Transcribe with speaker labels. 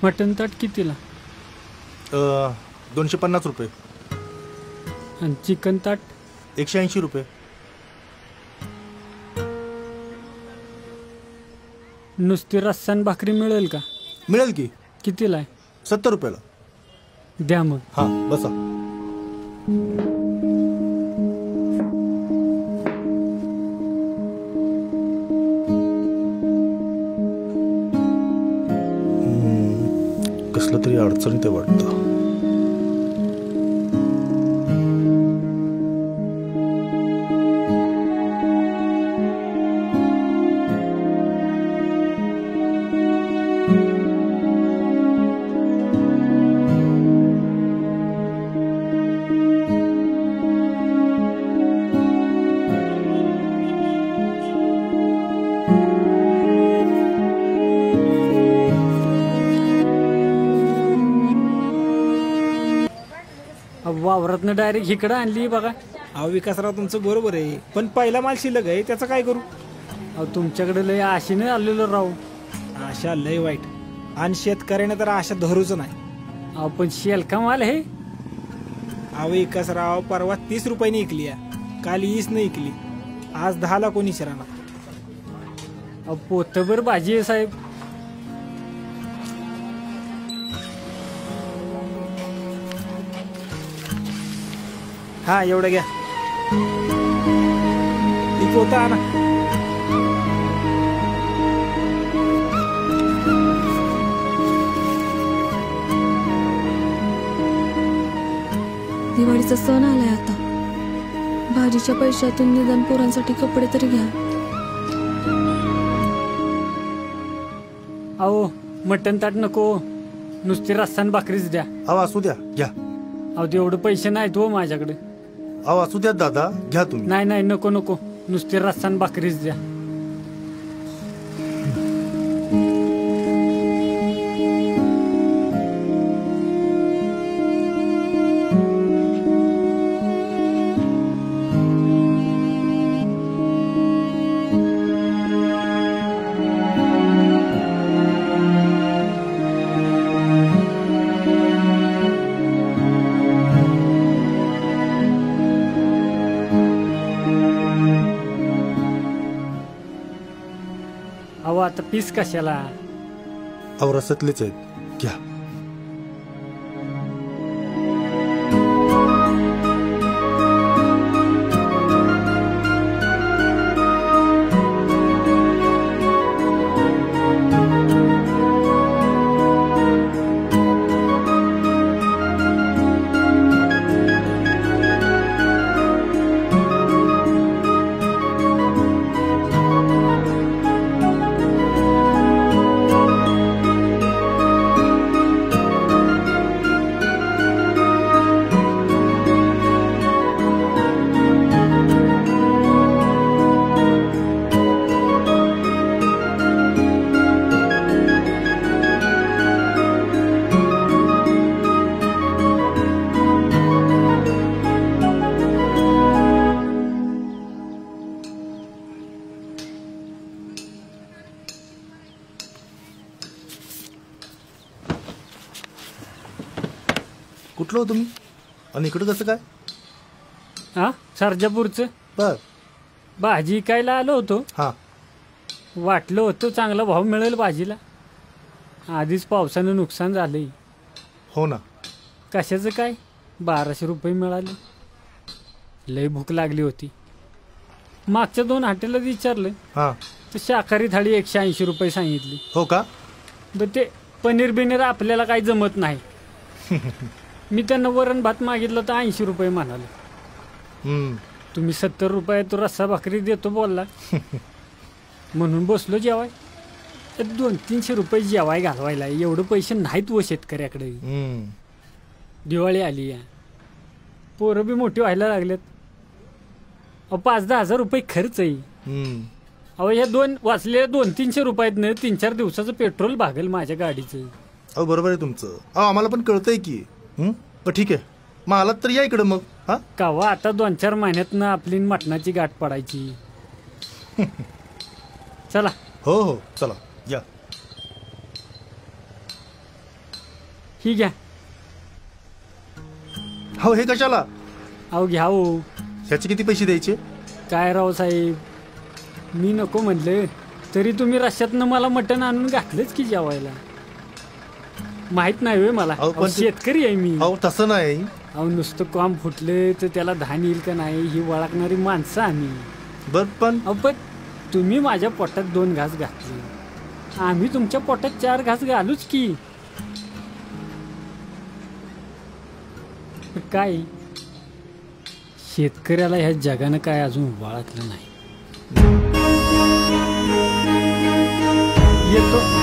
Speaker 1: Mutton ताट कितीला?
Speaker 2: 250 रुपये.
Speaker 1: आणि चिकन ताट?
Speaker 2: 180 रुपये.
Speaker 1: नुसती रस्सा भाकरी मिळेल का?
Speaker 2: मिळेल की.
Speaker 1: कितीला आहे?
Speaker 2: 70 रुपयाला.
Speaker 1: द्या मग.
Speaker 2: हां बसा. कसलं तरी अडचणीत वाटतं.
Speaker 1: वावरातनं डायरेक्ट इकडं आणली बघा.
Speaker 3: अहो विकासराव तुमचं बरोबर आहे, पण पहिला माल शिल्लक आहे त्याचं काय करू?
Speaker 1: अहो तुमच्याकडे लय आशेने आलेलो राव.
Speaker 3: आशा लय वाईट, आणि शेतकऱ्याने तर आशा धरूच नाही.
Speaker 1: अहो पण शेलका माल आहे.
Speaker 3: अहो विकासराव परवा 30 रुपयाने इकली, काल 20 ने इकली, आज 10 ला कोणी शिराना.
Speaker 1: अहो पोतभर भाजी आहे साहेब.
Speaker 3: हा एवढं घ्या. ती पोतं आणा.
Speaker 4: दिवाळीचा सण आलाय आता. भाजीच्या पैशातून निदान पोरांसाठी कपडे तरी घ्या.
Speaker 1: अहो मटन ताट नको, नुसती रस्सा भाकरीच द्या.
Speaker 2: अहो असू द्या, घ्या.
Speaker 1: अहो तेवढे पैसे नाहीत हो माझ्याकडे.
Speaker 2: अहो असू द्या दादा, घ्या तुम्ही.
Speaker 1: नाही नाही नको नको, नुसती रस्सा भाकरीच द्या. अहो आता पीस कशाला?
Speaker 2: अहो रस्त्यातलेच आहेत, घ्या. कुठलं हो तुम्ही, आणि इकडं कसं काय?
Speaker 1: हा सरजापूरचं.
Speaker 2: बर.
Speaker 1: भाजी कायला आलो होतो.
Speaker 2: हां.
Speaker 1: वाटलं होतं चांगला भाव मिळेल भाजीला. आधीच पावसानं नुकसान झालंय.
Speaker 2: हो ना.
Speaker 1: कशाचं काय, 1200 रुपये मिळाले. लय भूक लागली होती. मागच्या 2 हॉटेलला विचारलं.
Speaker 2: हां.
Speaker 1: तर शाकाहारी थाळी 180 रुपये सांगितली. हो
Speaker 2: का?
Speaker 1: बर ते पनीर बिनीर आपल्याला काही जमत नाही. मी त्यांना वरण भात मागितलं तर 80 रुपये म्हणाले. तुम्ही 70 रुपये तो रस्सा भाकरी देतो बोलला. म्हणून बसलो जेवाय. तर 200-300 रुपये जेवाय घालवायला एवढं पैसे नाहीत व शेतकऱ्याकडे. दिवाळी आली या, पोरं बी मोठी व्हायला लागलेत. 5-10 हजार रुपये खर्च आहे. अहो या 2 वाचले 200-300 रुपयातनं 3-4 दिवसाचं पेट्रोल भागेल माझ्या गाडीचं.
Speaker 2: अहो बरोबर आहे तुमचं. अहो आम्हाला पण कळतंय की. ठीक आहे, मग आलात तर या इकडं मग. हा
Speaker 1: कावा आता 2-4 महिन्यातनं आपली मटणाची गाठ पडायची. चला.
Speaker 2: हो हो चला या.
Speaker 1: ही घ्या.
Speaker 2: हो हे कशाला?
Speaker 1: अहो घ्या हो.
Speaker 2: ह्याचे किती पैसे द्यायचे?
Speaker 1: काय राव साहेब, मी नको म्हणलं तरी तुम्ही रश्यातनं मला मटण आणून घातलंच की जेवायला. माहित नाही होय मला.
Speaker 2: अहो, पण
Speaker 1: अहो, शेतकरी आहे मी.
Speaker 2: अहो तसं नाही.
Speaker 1: अहो नुसतं काम फुटलं तर त्याला धान येईल का नाही ही ओळखणारी माणसं आम्ही.
Speaker 2: बर पण
Speaker 1: अहो पण तुम्ही माझ्या पोटात 2 घास घातले, आम्ही तुमच्या पोटात 4 घास घालूच की. काय शेतकऱ्याला ह्या जगानं काय अजून ओळखलं नाही. येतो.